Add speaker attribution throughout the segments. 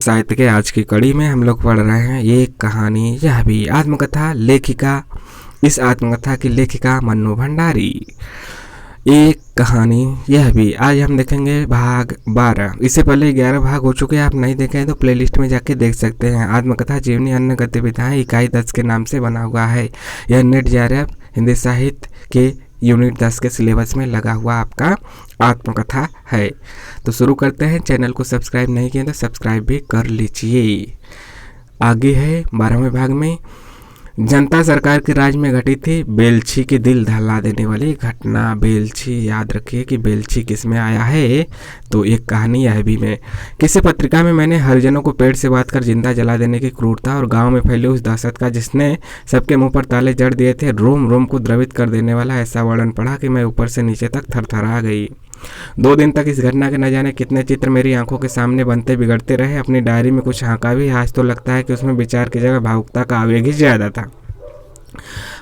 Speaker 1: साहित्य के आज की कड़ी में हम लोग पढ़ रहे हैं ये कहानी यह भी आत्मकथा। लेखिका, इस आत्मकथा की लेखिका मन्नू भंडारी। एक कहानी यह भी आज हम देखेंगे भाग 12। इससे पहले 11 भाग हो चुके हैं, आप नहीं देखे हैं तो प्लेलिस्ट में जाके देख सकते हैं। आत्मकथा जीवनी अन्य गतिविधियाँ इकाई 10 के नाम से बना हुआ है। यह नेट JRF हिंदी साहित्य के यूनिट 10 के सिलेबस में लगा हुआ आपका आत्मकथा है। तो शुरू करते हैं। चैनल को सब्सक्राइब नहीं किया तो सब्सक्राइब भी कर लीजिए। आगे है 12वें भाग में जनता सरकार के राज में घटी थी बेलछी के दिल दहला देने वाली घटना। बेलछी, याद रखिए कि बेलछी किस में आया है, तो एक कहानी यह भी में। किसी पत्रिका में मैंने हरिजनों को पेड़ से बांध कर जिंदा जला देने की क्रूरता और गांव में फैले उस दहशत का जिसने सबके मुंह पर ताले जड़ दिए थे, रोम रोम को द्रवित कर देने वाला ऐसा वर्णन पढ़ा कि मैं ऊपर से नीचे तक थरथरा गई। 2 दिन तक इस घटना के न जाने कितने चित्र मेरी आंखों के सामने बनते बिगड़ते रहे। अपनी डायरी में कुछ हाँका भी, आज तो लगता है कि उसमें विचार की जगह भावुकता का आवेग ही ज्यादा था।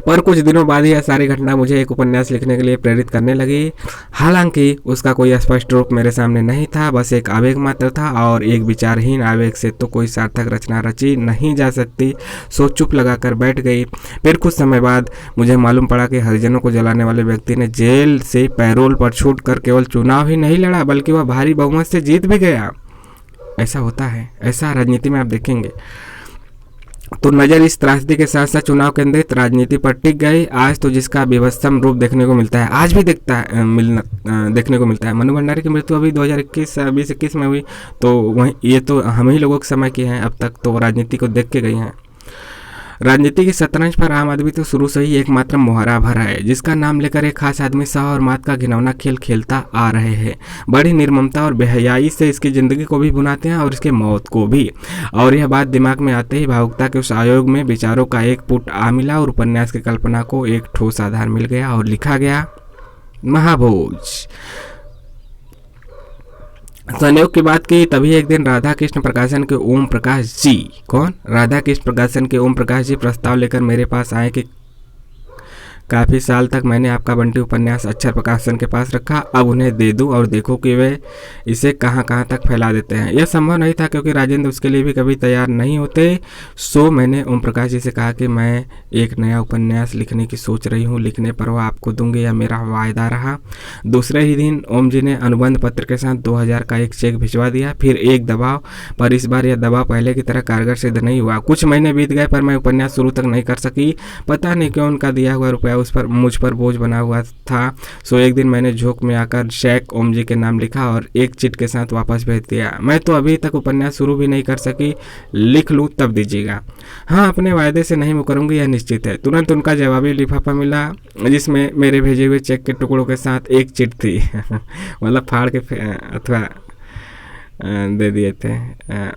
Speaker 1: पर कुछ दिनों बाद ही यह सारी घटना मुझे एक उपन्यास लिखने के लिए प्रेरित करने लगी। हालांकि उसका कोई स्पष्ट रूप मेरे सामने नहीं था, बस एक आवेग मात्र था, और एक विचारहीन आवेग से तो कोई सार्थक रचना रची नहीं जा सकती। सो चुप लगाकर बैठ गई। फिर कुछ समय बाद मुझे मालूम पड़ा कि हरिजनों को जलाने वाले व्यक्ति ने जेल से पैरोल पर छूटकर केवल चुनाव ही नहीं लड़ा, बल्कि वह भारी बहुमत से जीत भी गया। ऐसा होता है, ऐसा राजनीति में आप देखेंगे। तो नज़र इस त्रासदी के साथ साथ चुनाव केंद्रित राजनीति पर टिक गई। आज तो जिसका विभत्सम रूप देखने को मिलता है, आज भी देखने को मिलता है। मन्नू भंडारी की मृत्यु अभी 2021 में हुई, तो वहीं ये तो हम ही लोगों के समय की हैं। अब तक तो राजनीति को देख के गई हैं। राजनीति की शतरंज पर आम आदमी तो शुरू से ही एकमात्र मुहारा भरा है, जिसका नाम लेकर एक खास आदमी सह और मात का घिनौना खेल खेलता आ रहे हैं। बड़ी निर्ममता और बेहयाई से इसकी जिंदगी को भी बुनाते हैं और इसके मौत को भी। और यह बात दिमाग में आते ही भावुकता के उस आयोग में विचारों का एक पुट आ मिला और उपन्यास की कल्पना को एक ठोस आधार मिल गया और लिखा गया महाभोज। संयोग की बात की तभी एक दिन राधा कृष्ण प्रकाशन के ओम प्रकाश जी, कौन? राधा कृष्ण प्रकाशन के ओम प्रकाश जी प्रस्ताव लेकर मेरे पास आए कि काफ़ी साल तक मैंने आपका बंटी उपन्यास अक्षर प्रकाशन के पास रखा, अब उन्हें दे दूं और देखो कि वे इसे कहां कहां तक फैला देते हैं। यह संभव नहीं था क्योंकि राजेंद्र उसके लिए भी कभी तैयार नहीं होते। सो मैंने ओम प्रकाश जी से कहा कि मैं एक नया उपन्यास लिखने की सोच रही हूँ, लिखने पर वह आपको दूंगे, यह मेरा वायदा रहा। दूसरे ही दिन ओम जी ने अनुबंध पत्र के साथ 2000 का एक चेक भिजवा दिया। फिर एक दबाव, पर इस बार यह दबाव पहले की तरह कारगर सिद्ध नहीं हुआ। कुछ महीने बीत गए पर मैं उपन्यास शुरू तक नहीं कर सकी। पता नहीं क्यों उनका दिया हुआ रुपया मुझ पर बोझ बना हुआ था। सो एक दिन मैंने झोंक में आकर शेख ओम जी के नाम लिखा और एक चिट के साथ वापस भेज दिया। मैं तो अभी तक उपन्यास शुरू भी नहीं कर सकी, लिख लूँ तब दीजिएगा। हाँ, अपने वायदे से नहीं मुकरूंगी, यह निश्चित है। तुरंत उनका जवाबी लिफाफा मिला जिसमें मेरे भेजे हुए चेक के टुकड़ों के साथ एक चिट थी मतलब फाड़ के अथवा दे दिए थे।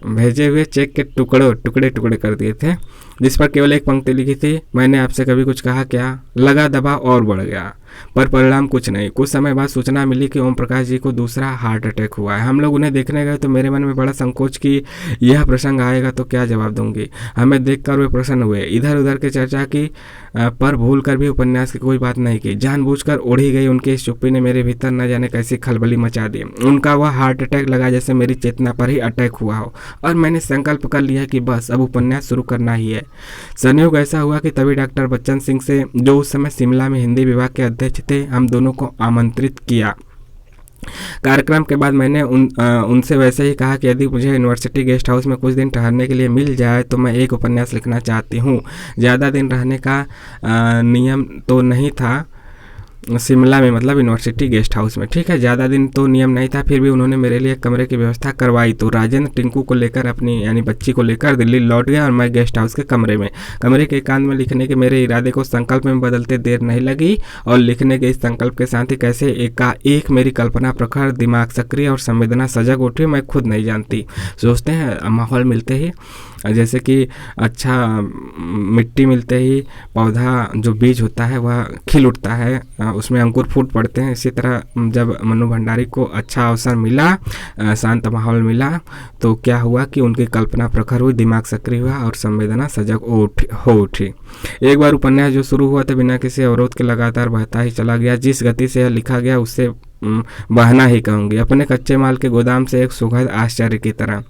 Speaker 1: भेजे हुए चेक के टुकड़े कर दिए थे, जिस पर केवल एक पंक्ति लिखी थी, मैंने आपसे कभी कुछ कहा क्या? लगा दबाव और बढ़ गया, पर परिणाम कुछ नहीं। कुछ समय बाद सूचना मिली कि ओम प्रकाश जी को दूसरा हार्ट अटैक हुआ है। हम लोग उन्हें देखने गए तो मेरे मन में बड़ा संकोच कि यह प्रसंग आएगा तो क्या जवाब दूंगी। हमें देखकर वे प्रसन्न हुए। इधर उधर की चर्चा की, पर भूल कर भी उपन्यास की कोई बात नहीं की। जानबूझकर ओढ़ी गई उनकी इस चुप्पी ने मेरे भीतर न जाने कैसी खलबली मचा दी। उनका वह हार्ट अटैक लगा जैसे मेरी चेतना पर ही अटैक हुआ हो, और मैंने संकल्प कर लिया कि बस अब उपन्यास शुरू करना ही है। संयोग ऐसा हुआ कि तभी डॉक्टर बच्चन सिंह से, जो उस समय शिमला में हिंदी विभाग के अध्यक्ष थे, हम दोनों को आमंत्रित किया। कार्यक्रम के बाद मैंने उनसे वैसे ही कहा कि यदि मुझे यूनिवर्सिटी गेस्ट हाउस में कुछ दिन ठहरने के लिए मिल जाए तो मैं एक उपन्यास लिखना चाहती हूँ। ज़्यादा दिन रहने का नियम तो नहीं था शिमला में, मतलब यूनिवर्सिटी गेस्ट हाउस में, ठीक है। ज़्यादा दिन तो नियम नहीं था, फिर भी उन्होंने मेरे लिए कमरे की व्यवस्था करवाई। तो राजेंद्र टिंकू को लेकर, अपनी यानी बच्ची को लेकर दिल्ली लौट गया और मैं गेस्ट हाउस के कमरे के एकांत में लिखने के मेरे इरादे को संकल्प में बदलते देर नहीं लगी। और लिखने के इस संकल्प के साथ ही कैसे एकाएक मेरी कल्पना प्रखर, दिमाग सक्रिय और संवेदना सजग उठी, मैं खुद नहीं जानती। सोचते हैं माहौल मिलते ही, जैसे कि अच्छा मिट्टी मिलते ही पौधा जो बीज होता है वह खिल उठता है, उसमें अंकुर फूट पड़ते हैं। इसी तरह जब मन्नू भंडारी को अच्छा अवसर मिला, शांत माहौल मिला, तो क्या हुआ कि उनकी कल्पना प्रखर हुई, दिमाग सक्रिय हुआ और संवेदना सजग हो उठी। एक बार उपन्यास जो शुरू हुआ था बिना किसी अवरोध के लगातार बहता ही चला गया। जिस गति से यह लिखा गया उससे बहना ही कहूँगी, अपने कच्चे माल के गोदाम से एक सुखद आश्चर्य की तरह।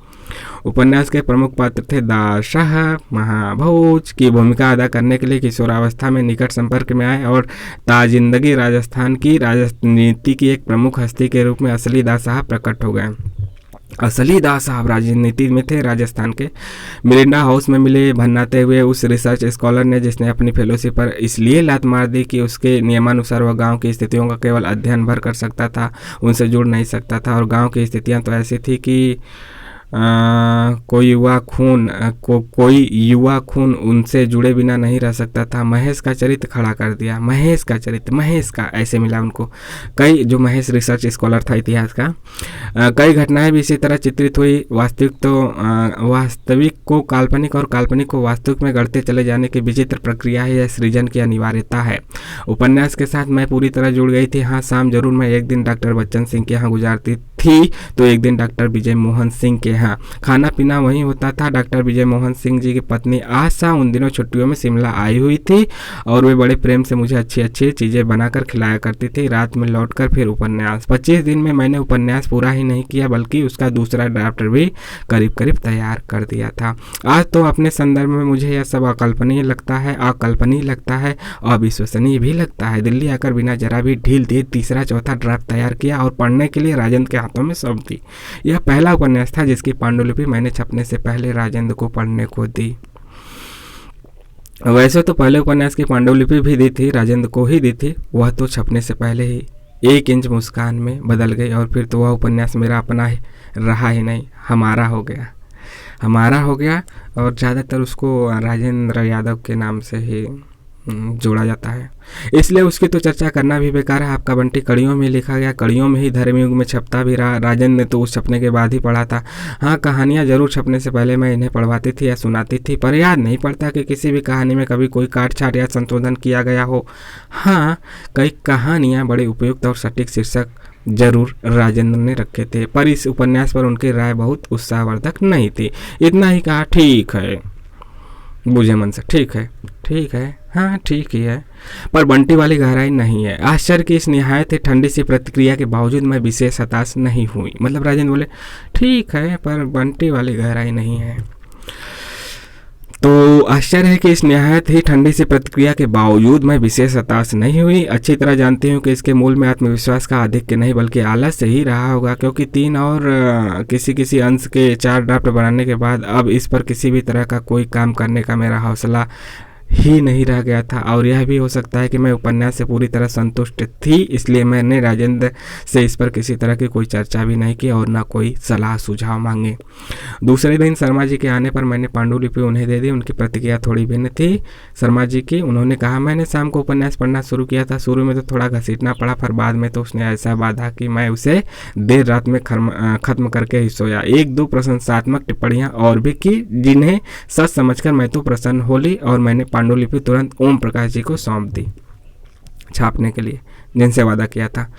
Speaker 1: उपन्यास के प्रमुख पात्र थे दाशः महाभोज की भूमिका अदा करने के लिए किशोरावस्था में निकट संपर्क में आए और ताजिंदगी राजस्थान की राजनीति की एक प्रमुख हस्ती के रूप में असली दास साहब प्रकट हो गए। असली दास साहब राजनीति में थे राजस्थान के। मिरिंडा हाउस में मिले भन्नाते हुए उस रिसर्च स्कॉलर ने, जिसने अपनी फेलोशिप पर इसलिए लात मार दी कि उसके नियमानुसार वह गांव की स्थितियों का केवल अध्ययन भर कर सकता था, उनसे जुड़ नहीं सकता था। और गांव की स्थितियां तो ऐसी थी कि कोई युवा खून उनसे जुड़े बिना नहीं रह सकता था। महेश का चरित्र खड़ा कर दिया, महेश का ऐसे मिला उनको। कई जो महेश रिसर्च स्कॉलर था इतिहास का, कई घटनाएं भी इसी तरह चित्रित हुई। वास्तविक को काल्पनिक और काल्पनिक को वास्तविक में गढ़ते चले जाने की विचित्र प्रक्रिया है, यह सृजन की अनिवार्यता है। उपन्यास के साथ मैं पूरी तरह जुड़ गई थी। हाँ, शाम जरूर मैं एक दिन डॉक्टर बच्चन सिंह के यहाँ गुजारती थी तो एक दिन डॉक्टर विजय मोहन सिंह के यहाँ। खाना पीना वहीं होता था। डॉक्टर विजय मोहन सिंह जी की पत्नी आशा उन दिनों छुट्टियों में शिमला आई हुई थी और वे बड़े प्रेम से मुझे अच्छी अच्छी चीज़ें बनाकर खिलाया करती थी। रात में लौटकर फिर उपन्यास। 25 दिन में मैंने उपन्यास पूरा ही नहीं किया बल्कि उसका दूसरा ड्राफ्ट भी करीब करीब तैयार कर दिया था। आज तो अपने संदर्भ में मुझे यह सब अकल्पनीय लगता है, अविश्वसनीय भी लगता है। दिल्ली आकर बिना जरा भी ढील दिए तीसरा चौथा ड्राफ्ट तैयार किया और पढ़ने के लिए राजेंद्र के हाथों में सौंप दी। यह पहला उपन्यास था जिसकी पांडुलिपि मैंने छपने से पहले राजेंद्र को पढ़ने को दी। वैसे तो पहले उपन्यास की पांडुलिपि भी दी थी, राजेंद्र को ही दी थी। वह तो छपने से पहले ही 1 इंच मुस्कान में बदल गई और फिर तो वह उपन्यास मेरा अपना ही रहा ही नहीं, हमारा हो गया। और ज़्यादातर उसको राजेंद्र यादव के नाम से ही जोड़ा जाता है, इसलिए उसकी तो चर्चा करना भी बेकार है। आपका बंटी कड़ियों में लिखा गया, कड़ियों में ही धर्मयुग में छपता भी रहा। राजेंद्र ने तो उस छपने के बाद ही पढ़ा था। हाँ, कहानियाँ जरूर छपने से पहले मैं इन्हें पढ़वाती थी या सुनाती थी, पर याद नहीं पड़ता कि किसी भी कहानी में कभी कोई काट छाट या संशोधन किया गया हो। हाँ, कई कहानियाँ बड़े उपयुक्त और सटीक शीर्षक जरूर राजेंद्र ने रखे थे, पर इस उपन्यास पर उनकी राय बहुत उत्साहवर्धक नहीं थी। इतना ही कहा, ठीक है, बुझे मन से, ठीक है, हाँ ठीक ही है, पर बंटी वाली गहराई नहीं है। आश्चर्य की इस निहायत ही ठंडी सी प्रतिक्रिया के बावजूद मैं विशेष हताश नहीं हुई। मतलब राजेंद्र बोले ठीक है पर बंटी वाली गहराई नहीं है। तो आश्चर्य है कि इस निहायत ही ठंडी सी प्रतिक्रिया के बावजूद मैं विशेष हताश नहीं हुई। अच्छी तरह जानती हूँ कि इसके मूल में आत्मविश्वास का आधिक्य नहीं बल्कि आलस से ही रहा होगा, क्योंकि 3 और किसी अंश के 4 ड्राफ्ट बनाने के बाद अब इस पर किसी भी तरह का कोई काम करने का मेरा हौसला ही नहीं रह गया था। और यह भी हो सकता है कि मैं उपन्यास से पूरी तरह संतुष्ट थी, इसलिए मैंने राजेंद्र से इस पर किसी तरह की कोई चर्चा भी नहीं की और ना कोई सलाह सुझाव मांगे। दूसरे दिन शर्मा जी के आने पर मैंने पांडुलिपि उन्हें दे दी। उनकी प्रतिक्रिया थोड़ी भिन्न थी शर्मा जी की। उन्होंने कहा, मैंने शाम को उपन्यास पढ़ना शुरू किया था। शुरू में तो थोड़ा घसीटना पड़ा, पर बाद में तो उसने ऐसा बांधा कि मैं उसे देर रात में खत्म करके ही सोया। 1-2 प्रशंसात्मक टिप्पणियाँ और भी की, जिन्हें सच समझकर मैं तो प्रसन्न हो ली और मैंने पांडुलिपि तुरंत ओम प्रकाश जी को सौंप दी छापने के लिए, जिनसे वादा किया था।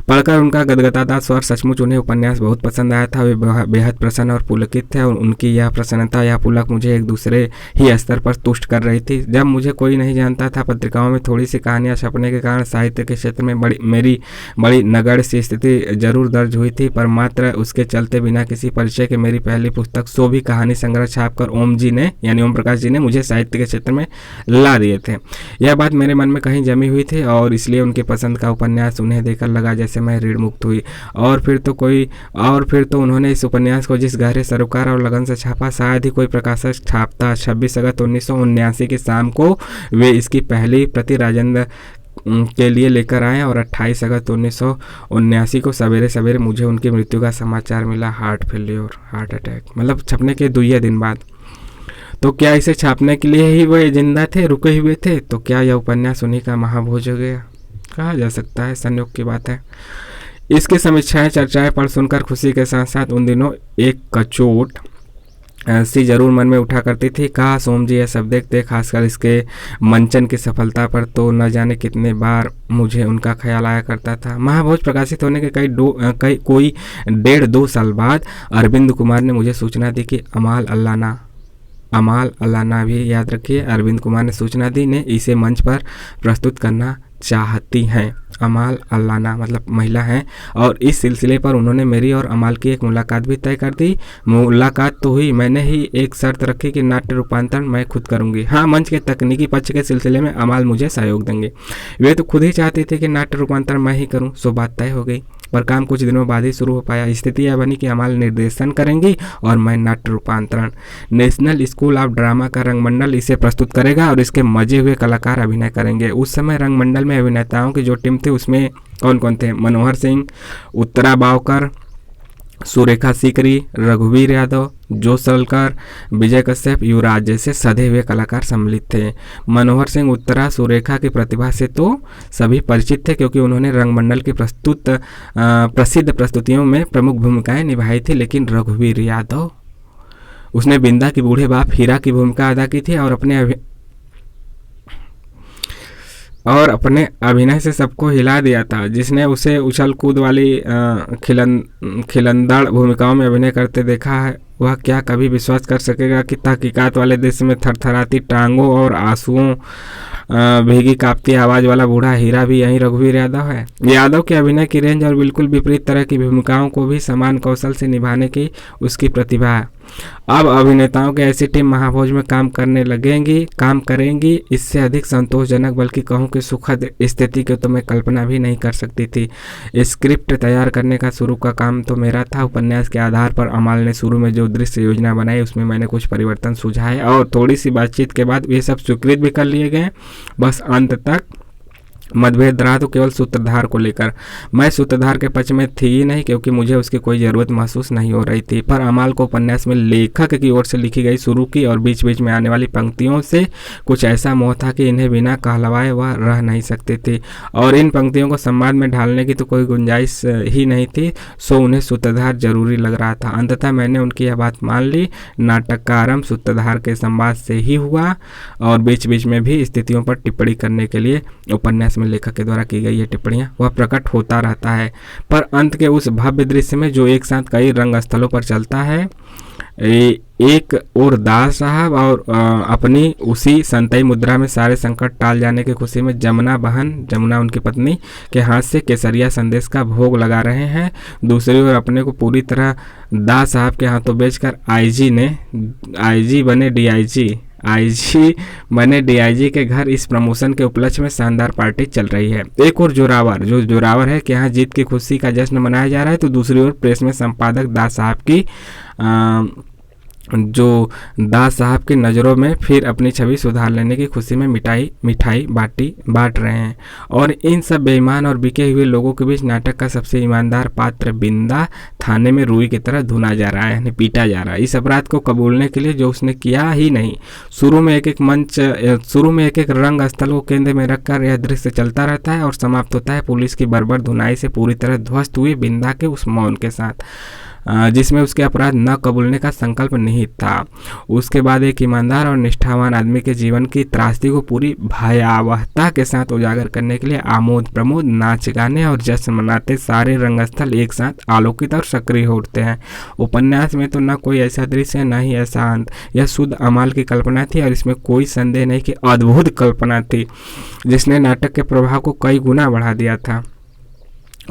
Speaker 1: पढ़कर उनका गदगदाता स्वर सचमुच उन्हें उपन्यास बहुत पसंद आया था। वे बेहद प्रसन्न और पुलकित थे और उनकी यह प्रसन्नता या पुलक मुझे एक दूसरे ही स्तर पर तुष्ट कर रही थी। जब मुझे कोई नहीं जानता था, पत्रिकाओं में थोड़ी सी कहानियाँ छपने के कारण साहित्य के क्षेत्र में मेरी बड़ी नगण्य सी स्थिति जरूर दर्ज हुई थी, पर मात्र उसके चलते बिना किसी परिचय के मेरी पहली पुस्तक 100 भी कहानी संग्रह छापकर ओम प्रकाश जी ने मुझे साहित्य के क्षेत्र में ला दिए थे। यह बात मेरे मन में कहीं जमी हुई थी और इसलिए उनके पसंद का उपन्यास उन्हें देकर लगा जैसे मैं ऋण मुक्त हुई। और फिर तो उन्होंने इस उपन्यास को जिस गहरे सरोकार और लगन से छापा, शायद ही कोई प्रकाशक छापता। 26 अगस्त 1979 की शाम को वे इसकी पहली प्रति राजेंद्र के लिए लेकर आए और 28 अगस्त 1979 को सवेरे सवेरे मुझे उनकी मृत्यु का समाचार मिला। हार्ट अटैक, मतलब छपने के 2 दिन बाद। तो क्या इसे छापने के लिए ही वे जिंदा थे, रुके हुए थे? तो क्या यह उपन्यास उन्हीं का महाभोज हो गया? कहा जा सकता है, संयोग की बात है। इसकी समीक्षाएं चर्चाएं पढ़ सुनकर खुशी के साथ साथ उन दिनों एक कचोट सी जरूर मन में उठा करती थी। कहा सोम जी यह सब देखते, खासकर इसके मंचन की सफलता पर तो न जाने कितने बार मुझे उनका ख्याल आया करता था। महाभोज प्रकाशित होने के कोई 1.5-2 साल बाद अरविंद कुमार ने मुझे सूचना दी कि अमाल अल्लाना भी याद रखिए, अरविंद कुमार ने सूचना दी ने इसे मंच पर प्रस्तुत करना चाहती हैं। अमाल अल्लाना मतलब महिला हैं, और इस सिलसिले पर उन्होंने मेरी और अमाल की एक मुलाकात भी तय कर दी। मुलाकात तो हुई, मैंने ही एक शर्त रखी कि नाट्य रूपांतरण मैं खुद करूंगी। हाँ, मंच के तकनीकी पक्ष के सिलसिले में अमाल मुझे सहयोग देंगे। वे तो खुद ही चाहती थी कि नाट्य रूपांतरण मैं ही करूं, सो बात तय हो गई। पर काम कुछ दिनों बाद ही शुरू हो पाया। स्थिति यह बनी कि अमाल निर्देशन करेंगी और मैं नाट्य रूपांतरण। नेशनल स्कूल ऑफ ड्रामा का रंगमंडल इसे प्रस्तुत करेगा और इसके मजे हुए कलाकार अभिनय करेंगे। उस समय रंगमंडल में अभिनेताओं की जो टीम थी उसमें कौन कौन थे? मनोहर सिंह, उत्तरा बावकर, सुरेखा सीकरी, रघुवीर यादव, जो सलकर, विजय कश्यप, युवराज जैसे सधे हुए कलाकार सम्मिलित थे। मनोहर सिंह, उत्तरा, सुरेखा की प्रतिभा से तो सभी परिचित थे, क्योंकि उन्होंने रंगमंडल की प्रसिद्ध प्रस्तुतियों में प्रमुख भूमिकाएं निभाई थी। लेकिन रघुवीर यादव, उसने बिंदा की बूढ़े बाप हीरा की भूमिका अदा की थी और अपने अभिनय से सबको हिला दिया था। जिसने उसे उछल कूद वाली खिलंदड़ भूमिकाओं में अभिनय करते देखा है, वह क्या कभी विश्वास कर सकेगा कि तहकीकात वाले देश में थरथराती टांगों और आंसुओं भीगी कांपती आवाज़ वाला बूढ़ा हीरा भी यही रघुवीर यादव है। यादव के अभिनय की रेंज और बिल्कुल विपरीत तरह की भूमिकाओं को भी समान कौशल से निभाने की उसकी प्रतिभा है। अब अभिनेताओं की ऐसी टीम महाभोज में काम करेंगी। इससे अधिक संतोषजनक, बल्कि कहूँ कि सुखद स्थिति की तो मैं कल्पना भी नहीं कर सकती थी। स्क्रिप्ट तैयार करने का शुरू का काम तो मेरा था। उपन्यास के आधार पर अमाल ने शुरू में जो दृश्य योजना बनाई उसमें मैंने कुछ परिवर्तन सुझाए और थोड़ी सी बातचीत के बाद ये सब स्वीकृत भी कर लिए गए। बस अंत तक मतभेद रहा तो केवल सूत्रधार को लेकर। मैं सूत्रधार के पक्ष में थी ही नहीं, क्योंकि मुझे उसकी कोई ज़रूरत महसूस नहीं हो रही थी। पर अमाल को उपन्यास में लेखक की ओर से लिखी गई शुरू की और बीच बीच में आने वाली पंक्तियों से कुछ ऐसा मोह था कि इन्हें बिना कहलवाए वह रह नहीं सकती थी, और इन पंक्तियों को संवाद में ढालने की तो कोई गुंजाइश ही नहीं थी। सो उन्हें सूत्रधार जरूरी लग रहा था। अंततः मैंने उनकी यह बात मान ली। नाटक का आरंभ सूत्रधार के संवाद से ही हुआ और बीच बीच में भी स्थितियों पर टिप्पणी करने के लिए उपन्यास में लेखक के द्वारा की गई ये टिप्पणियां वह प्रकट होता रहता है। पर अंत के उस भव्य दृश्य में जो एक साथ कई रंग स्थलों पर चलता है, एक और दास साहब और अपनी उसी संतई मुद्रा में सारे संकट टाल जाने की खुशी में जमुना उनकी पत्नी के हाथ से केसरिया संदेश का भोग लगा रहे हैं। दूसरी ओर अपने को पूरी तरह दास साहब के हाथों बेचकर आईजी बने डीआईजी के घर इस प्रमोशन के उपलक्ष्य में शानदार पार्टी चल रही है। एक और जोरावर है कि यहाँ जीत की खुशी का जश्न मनाया जा रहा है, तो दूसरी ओर प्रेस में संपादक दास साहब की नज़रों में फिर अपनी छवि सुधार लेने की खुशी में मिठाई बांट रहे हैं। और इन सब बेईमान और बिके हुए लोगों के बीच नाटक का सबसे ईमानदार पात्र बिंदा थाने में रुई की तरह धुना जा रहा है, यानी पीटा जा रहा है, इस अपराध को कबूलने के लिए जो उसने किया ही नहीं। शुरू में एक एक रंग स्थल को केंद्र में रखकर यह दृश्य चलता रहता है और समाप्त होता है पुलिस की बर्बर धुनाई से पूरी तरह ध्वस्त हुई बिंदा के उस मौन के साथ, जिसमें उसके अपराध न कबूलने का संकल्प निहित था। उसके बाद एक ईमानदार और निष्ठावान आदमी के जीवन की त्रासदी को पूरी भयावहता के साथ उजागर करने के लिए आमोद प्रमोद, नाच गाने और जश्न मनाते सारे रंगस्थल एक साथ आलोकित और सक्रिय हो उठते हैं। उपन्यास में तो न कोई ऐसा दृश्य न ही ऐसा अंत। यह शुद्ध अमाल की कल्पना थी और इसमें कोई संदेह नहीं कि अद्भुत कल्पना थी, जिसने नाटक के प्रभाव को कई गुना बढ़ा दिया था।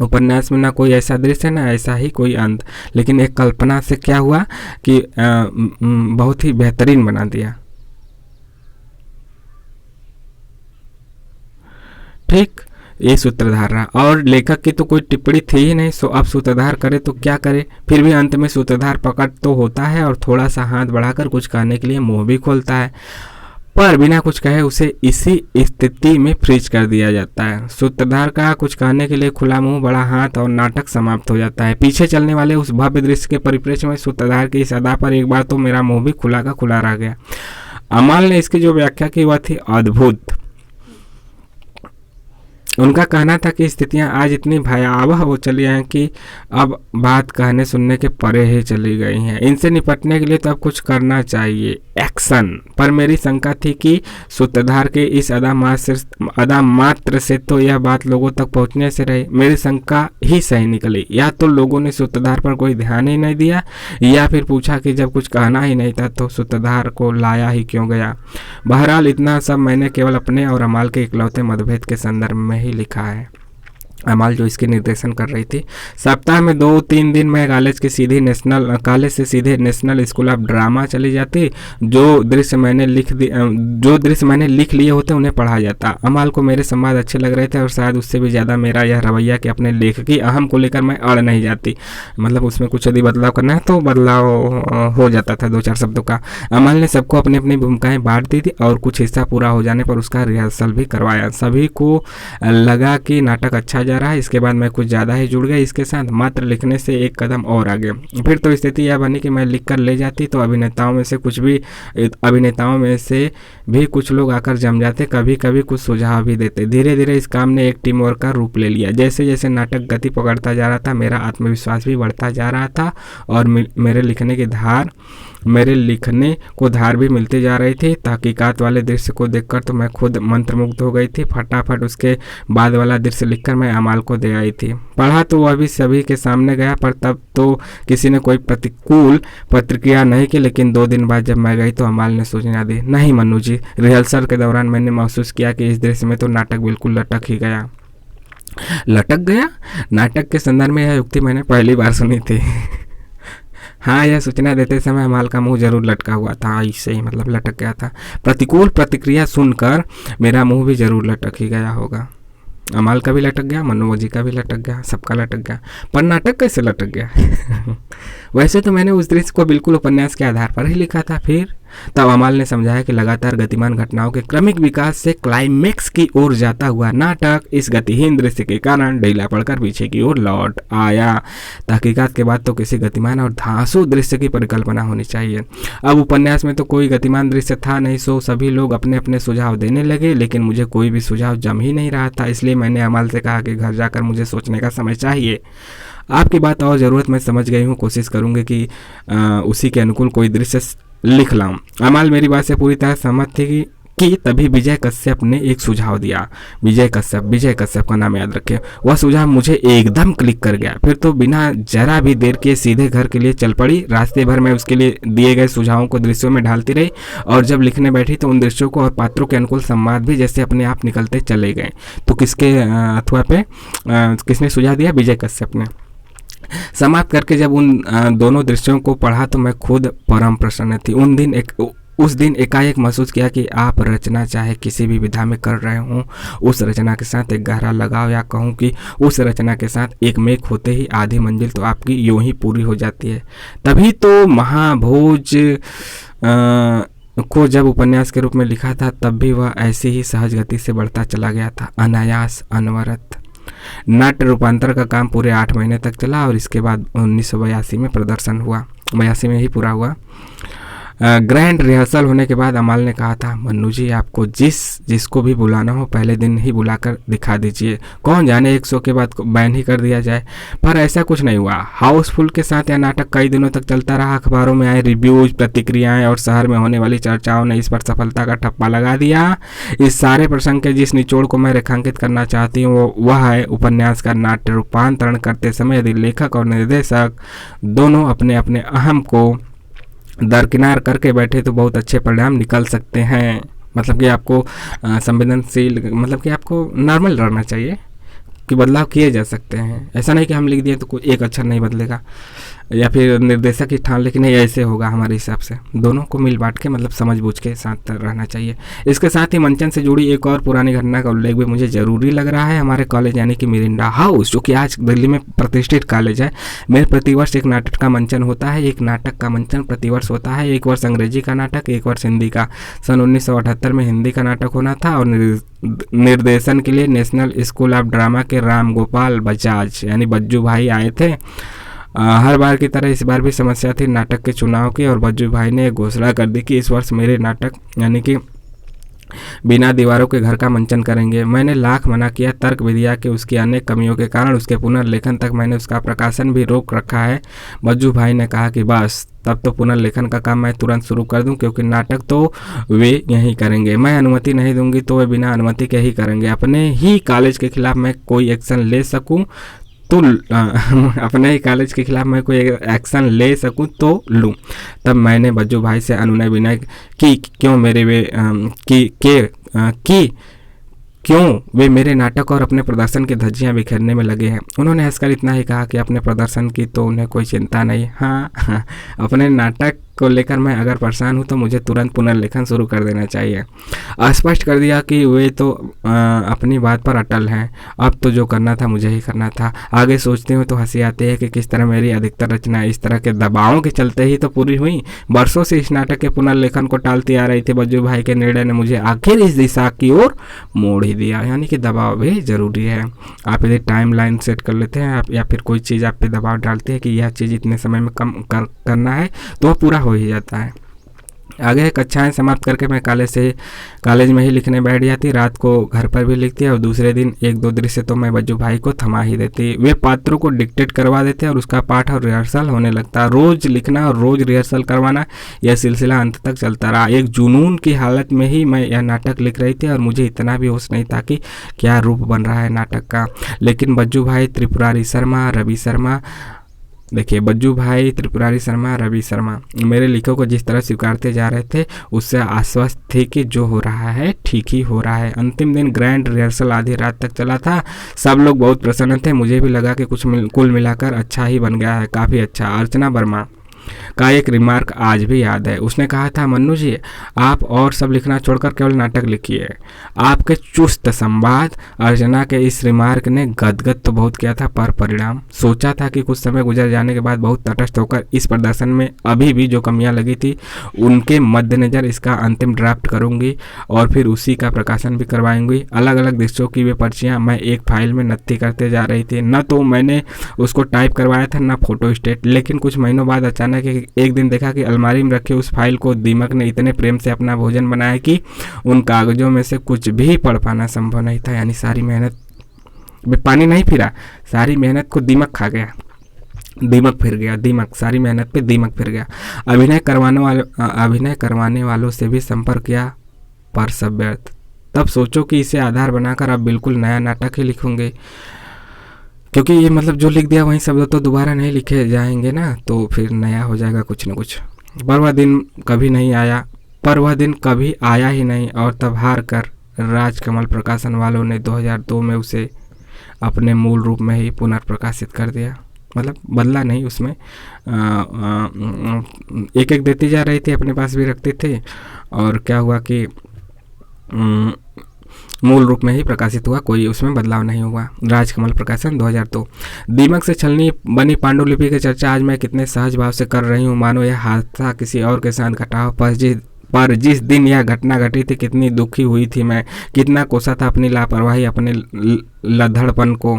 Speaker 1: उपन्यास में ना कोई ऐसा दृश्य ना ऐसा ही कोई अंत, लेकिन एक कल्पना से क्या हुआ कि बहुत ही बेहतरीन बना दिया। ठीक, ये सूत्रधार रहा और लेखक की तो कोई टिप्पणी थी ही नहीं। सो अब सूत्रधार करे तो क्या करे, फिर भी अंत में सूत्रधार प्रकट तो होता है और थोड़ा सा हाथ बढ़ाकर कुछ कहने के लिए मुंह भी खोलता है, पर बिना कुछ कहे उसे इसी स्थिति में फ्रीज कर दिया जाता है। सूत्रधार का कुछ कहने के लिए खुला मुंह, बड़ा हाथ और नाटक समाप्त हो जाता है। पीछे चलने वाले उस भव्य दृश्य के परिप्रेक्ष्य में सूत्रधार की इस अदा पर एक बार तो मेरा मुंह भी खुला का खुला रह गया। अमाल ने इसकी जो व्याख्या की वह थी अद्भुत। उनका कहना था कि स्थितियां आज इतनी भयावह हो चली हैं कि अब बात कहने सुनने के परे ही चली गई हैं। इनसे निपटने के लिए तो अब कुछ करना चाहिए, एक्शन। पर मेरी शंका थी कि सूत्रधार के इस अदा मात्र से तो यह बात लोगों तक पहुंचने से रही। मेरी शंका ही सही निकली, या तो लोगों ने सूत्रधार पर कोई ध्यान ही नहीं दिया, या फिर पूछा कि जब कुछ कहना ही नहीं था तो सूत्रधार को लाया ही क्यों गया। बहरहाल इतना सब मैंने केवल अपने और अमाल के इकलौते मतभेद के संदर्भ में ही लिखा है। अमाल जो इसके निर्देशन कर रही थी। सप्ताह में 2-3 दिन मैं कॉलेज से सीधे नेशनल स्कूल ऑफ ड्रामा चली जाती। जो दृश्य मैंने लिख लिए होते उन्हें पढ़ा जाता। अमाल को मेरे संवाद अच्छे लग रहे थे और शायद उससे भी ज़्यादा मेरा यह रवैया कि अपने लेखकी अहम को लेकर मैं अड़ नहीं जाती। मतलब उसमें कुछ यदि बदलाव करना है तो बदलाव हो जाता था 2-4 शब्दों का। अमाल ने सबको अपनी अपनी भूमिकाएं बांट दी थी और कुछ हिस्सा पूरा हो जाने पर उसका रिहर्सल भी करवाया। सभी को लगा कि नाटक अच्छा रहा है। इसके बाद मैं कुछ ज़्यादा ही जुड़ गया इसके साथ, मात्र लिखने से एक कदम और आगे। फिर तो स्थिति यह बनी कि मैं लिख कर ले जाती तो अभिनेताओं में से भी कुछ लोग आकर जम जाते, कभी कभी कुछ सुझाव भी देते। धीरे धीरे इस काम ने एक टीम वर्क का रूप ले लिया। जैसे जैसे नाटक गति पकड़ता जा रहा था मेरा आत्मविश्वास भी बढ़ता जा रहा था और मेरे लिखने को धार भी मिलती जा रही थी। तहकीकात वाले दृश्य को देखकर तो मैं खुद मंत्रमुग्ध हो गई थी। फटाफट उसके बाद वाला दृश्य लिखकर मैं अमाल को दे आई थी। पढ़ा तो वह भी सभी के सामने गया, पर तब तो किसी ने कोई प्रतिकूल प्रतिक्रिया नहीं की। लेकिन 2 दिन बाद जब मैं गई तो अमाल ने सूचना दी, नहीं मन्नू जी, रिहर्सल के दौरान मैंने महसूस किया कि इस दृश्य में तो नाटक बिल्कुल लटक गया। नाटक के संदर्भ में यह युक्ति मैंने पहली बार सुनी थी। हाँ, यह सूचना देते समय अमाल का मुंह जरूर लटका हुआ था। इससे ही मतलब लटक गया था। प्रतिकूल प्रतिक्रिया सुनकर मेरा मुंह भी जरूर लटक ही गया होगा। अमाल का भी लटक गया, मन्नू जी का भी लटक गया, सबका लटक गया। पर नाटक कैसे लटक गया? वैसे तो मैंने उस दृश्य को बिल्कुल उपन्यास के आधार पर ही लिखा था। फिर तब अमाल ने समझाया कि लगातार गतिमान घटनाओं के क्रमिक विकास से क्लाइमेक्स की ओर जाता हुआ नाटक इस गतिहीन दृश्य के कारण ढीला पड़कर पीछे की ओर लौट आया। तहकीकात के बाद तो किसी गतिमान और धांसू दृश्य की परिकल्पना होनी चाहिए। अब उपन्यास में तो कोई गतिमान दृश्य था नहीं, सो सभी लोग अपने अपने सुझाव देने लगे, लेकिन मुझे कोई भी सुझाव जम ही नहीं रहा था। इसलिए मैंने अमाल से कहा कि घर जाकर मुझे सोचने का समय चाहिए। आपकी बात और ज़रूरत मैं समझ गई हूँ, कोशिश करूँगी कि उसी के अनुकूल कोई दृश्य लिख लाऊं। अमाल मेरी बात से पूरी तरह सहमत थी कि तभी विजय कश्यप ने एक सुझाव दिया। विजय कश्यप का नाम याद रखें। वह सुझाव मुझे एकदम क्लिक कर गया। फिर तो बिना जरा भी देर किए सीधे घर के लिए चल पड़ी। रास्ते भर में उसके लिए दिए गए सुझावों को दृश्यों में ढालती रही और जब लिखने बैठी तो उन दृश्यों को और पात्रों के अनुकूल संवाद भी जैसे अपने आप निकलते चले गए। तो किसने सुझाव दिया? विजय कश्यप ने। समाप्त करके जब उन दोनों दृश्यों को पढ़ा तो मैं खुद परम प्रसन्न थी। उस दिन एकाएक महसूस किया कि आप रचना चाहे किसी भी विधा में कर रहे हों, उस रचना के साथ एक गहरा लगाव, या कहूँ कि उस रचना के साथ एक मेक होते ही आधी मंजिल तो आपकी यूं ही पूरी हो जाती है। तभी तो महाभोज को जब उपन्यास के रूप में लिखा था तब भी वह ऐसी ही सहज गति से बढ़ता चला गया था, अनायास, अनवरत। नाट्य रूपांतर का काम पूरे 8 महीने तक चला और इसके बाद 1982 में प्रदर्शन हुआ, 82 में ही पूरा हुआ। ग्रैंड रिहर्सल होने के बाद अमाल ने कहा था, मन्नू जी आपको जिसको भी बुलाना हो पहले दिन ही बुलाकर दिखा दीजिए। कौन जाने 100 के बाद बैन ही कर दिया जाए। पर ऐसा कुछ नहीं हुआ। हाउसफुल के साथ यह नाटक कई दिनों तक चलता रहा। अखबारों में आए रिव्यूज, प्रतिक्रियाएं और शहर में होने वाली चर्चाओं ने इस पर सफलता का ठप्पा लगा दिया। इस सारे प्रसंग के जिस निचोड़ को मैं रेखांकित करना चाहती हूँ वह है उपन्यास का नाट्य रूपांतरण करते समय यदि लेखक और निर्देशक दोनों अपने अपने अहम को दरकिनार करके बैठे तो बहुत अच्छे परिणाम निकल सकते हैं। मतलब कि आपको संवेदनशील, मतलब कि आपको नॉर्मल रहना चाहिए कि बदलाव किए जा सकते हैं। ऐसा नहीं कि हम लिख दिए तो कोई एक अक्षर नहीं बदलेगा या फिर निर्देशक ही ठान लेकिन नहीं ऐसे होगा। हमारे हिसाब से दोनों को मिल बांट के मतलब समझ बूझ के साथ रहना चाहिए। इसके साथ ही मंचन से जुड़ी एक और पुरानी घटना का उल्लेख भी मुझे ज़रूरी लग रहा है। हमारे कॉलेज यानी कि मिरिंडा हाउस, जो कि आज दिल्ली में प्रतिष्ठित कॉलेज है, में प्रतिवर्ष एक नाटक का मंचन होता है। एक नाटक का मंचन प्रतिवर्ष होता है। एक वर्ष अंग्रेजी का नाटक, एक वर्ष हिंदी का। सन 1978 में हिंदी का नाटक होना था और निर्देशन के लिए नेशनल स्कूल ऑफ ड्रामा के राम गोपाल बजाज यानी बज्जू भाई आए थे। हर बार की तरह इस बार भी समस्या थी नाटक के चुनाव की और बज्जू भाई ने घोषणा कर दी कि इस वर्ष मेरे नाटक यानी कि बिना दीवारों के घर का मंचन करेंगे। मैंने लाख मना किया, तर्क भी दिया कि उसकी अनेक कमियों के कारण उसके पुनर्लेखन तक मैंने उसका प्रकाशन भी रोक रखा है। बज्जू भाई ने कहा कि बस तब तो पुनर्लेखन का काम मैं तुरंत शुरू कर दूं, क्योंकि नाटक तो वे यही करेंगे। मैं अनुमति नहीं दूंगी तो वे बिना अनुमति के ही करेंगे। अपने ही कॉलेज के खिलाफ मैं कोई एक्शन ले सकूं तो अपने ही कॉलेज के खिलाफ मैं कोई एक्शन ले सकूं तो लूं। तब मैंने बज्जू भाई से अनुनय विनय की, क्यों मेरे वे क्यों वे मेरे नाटक और अपने प्रदर्शन की धज्जियां बिखेरने में लगे हैं। उन्होंने हंसकर इतना ही कहा कि अपने प्रदर्शन की तो उन्हें कोई चिंता नहीं। हाँ, अपने नाटक को लेकर मैं अगर परेशान हूँ तो मुझे तुरंत पुनर्लेखन शुरू कर देना चाहिए। स्पष्ट कर दिया कि वे तो अपनी बात पर अटल हैं। अब तो जो करना था मुझे ही करना था। आगे सोचती हूँ तो हंसी आती है कि किस तरह मेरी अधिकतर रचनाएं इस तरह के दबावों के चलते ही तो पूरी हुई। वर्षों से इस नाटक के पुनर्लेखन को टालती आ रही थी। बज्जू भाई के निर्णय ने मुझे आखिर इस दिशा की ओर मोड़ ही दिया। यानी कि दबाव भी जरूरी है। आप यदि टाइम लाइन सेट कर लेते हैं आप, या फिर कोई चीज़ आप पे दबाव डालते हैं कि यह चीज़ इतने समय में करना है, तो वह पूरा हो ही जाता है। आगे कक्षाएं समाप्त करके मैं कॉलेज में ही लिखने बैठ जाती। रात को घर पर भी लिखती और दूसरे दिन 1-2 दृश्य तो मैं बज्जू भाई को थमा ही देती। वे पात्रों को डिक्टेट करवा देते और उसका पाठ और रिहर्सल होने लगता। रोज लिखना और रोज रिहर्सल करवाना, यह सिलसिला अंत तक चलता रहा। एक जुनून की हालत में ही मैं यह नाटक लिख रही थी और मुझे इतना भी होश नहीं था कि क्या रूप बन रहा है नाटक का। लेकिन बज्जू भाई, त्रिपुरारी शर्मा, रवि शर्मा, देखिए बज्जू भाई, त्रिपुरारी शर्मा, रवि शर्मा मेरे लिखों को जिस तरह स्वीकारते जा रहे थे उससे आश्वस्त थे कि जो हो रहा है ठीक ही हो रहा है। अंतिम दिन ग्रैंड रिहर्सल आधी रात तक चला था। सब लोग बहुत प्रसन्न थे। मुझे भी लगा कि कुल मिलाकर अच्छा ही बन गया है, काफ़ी अच्छा। अर्चना वर्मा का एक रिमार्क आज भी याद है। उसने कहा था, मन्नू जी आप और सब लिखना छोड़कर केवल नाटक लिखिए। आपके चुस्त संवाद। अर्चना के इस रिमार्क ने गदगद तो बहुत किया था, पर परिणाम सोचा था कि कुछ समय गुजर जाने के बाद बहुत तटस्थ होकर इस प्रदर्शन में अभी भी जो कमियां लगी थी उनके मद्देनजर इसका अंतिम ड्राफ्ट करूंगी और फिर उसी का प्रकाशन भी करवाऊंगी। अलग अलग दृश्यों की वे पर्चियाँ मैं एक फाइल में नत्थी करते जा रही थी। न तो मैंने उसको टाइप करवाया था, न फोटो स्टेट। लेकिन कुछ महीनों बाद अचानक एक दिन देखा कि अलमारी में रखे उस फाइल को दीमक ने इतने प्रेम से अपना भोजन बनाया कि उन कागजों में से कुछ भी पढ़ पाना संभव नहीं था। यानी सारी मेहनत में पानी नहीं फिरा, सारी मेहनत को दीमक खा गया, दीमक फिर गया, दीमक, सारी मेहनत पे दीमक फिर गया। अभिनय करवाने वालों से भी संपर्क किया पर सब व्यर्थ। तब सोचो कि इसे आधार बनाकर अब बिल्कुल नया नाटक ही लिखूंगे, क्योंकि ये मतलब जो लिख दिया वही शब्द तो दोबारा नहीं लिखे जाएंगे ना, तो फिर नया हो जाएगा कुछ न कुछ। पर वह दिन कभी आया ही नहीं। और तब हार कर राजकमल प्रकाशन वालों ने 2002 में उसे अपने मूल रूप में ही पुनर्प्रकाशित कर दिया। मतलब बदला नहीं, उसमें एक एक देती जा रही थी, अपने पास भी रखते थे। और क्या हुआ कि मूल रूप में ही प्रकाशित हुआ, कोई उसमें बदलाव नहीं हुआ। राजकमल प्रकाशन 2002। दीमक से छलनी बनी पांडुलिपि की चर्चा आज मैं कितने सहज भाव से कर रही हूँ, मानो यह हादसा किसी और के साथ घटा हो। पर जिस दिन यह घटना घटी थी कितनी दुखी हुई थी मैं, कितना कोसा था अपनी लापरवाही, अपने लधड़पन को,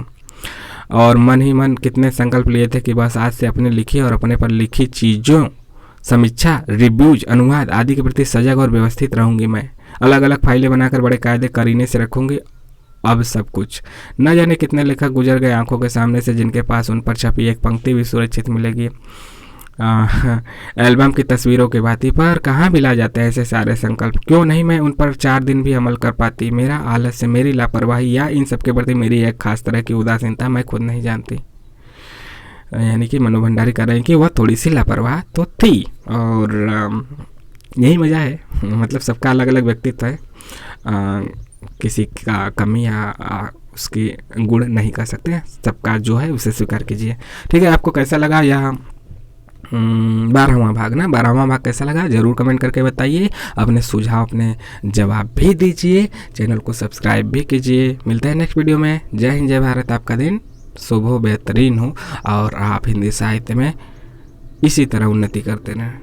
Speaker 1: और मन ही मन कितने संकल्प लिए थे कि बस आज से अपने लिखी और अपने पर लिखी चीज़ों, समीक्षा, रिव्यूज, अनुवाद आदि के प्रति सजग और व्यवस्थित रहूंगी मैं। अलग अलग फाइलें बनाकर बड़े कायदे करीने से रखूंगी। अब सब कुछ न जाने कितने लेखक गुजर गए आंखों के सामने से, जिनके पास उन पर छपी एक पंक्ति भी सुरक्षित मिलेगी एल्बम की तस्वीरों की भांति। पर कहाँ मिला जाते हैं ऐसे सारे संकल्प? क्यों नहीं मैं उन पर 4 दिन भी अमल कर पाती? मेरा आलस्य, मेरी लापरवाही या इन सब के प्रति मेरी एक खास तरह की उदासीनता मैं खुद नहीं जानती। यानी कि मनु भंडारी कह रहे हैं कि वह थोड़ी सी लापरवाह तो थी, और यही मज़ा है। मतलब सबका अलग अलग व्यक्तित्व है, किसी का कमी या उसकी गुण नहीं कर सकते, सबका जो है उसे स्वीकार कीजिए। ठीक है, आपको कैसा लगा यह 12वां भाग कैसा लगा ज़रूर कमेंट करके बताइए। अपने सुझाव, अपने जवाब भी दीजिए, चैनल को सब्सक्राइब भी कीजिए। मिलते हैं नेक्स्ट वीडियो में। जय हिंद, जय भारत। आपका दिन शुभ हो, बेहतरीन हो, और आप हिंदी साहित्य में इसी तरह उन्नति करते रहें।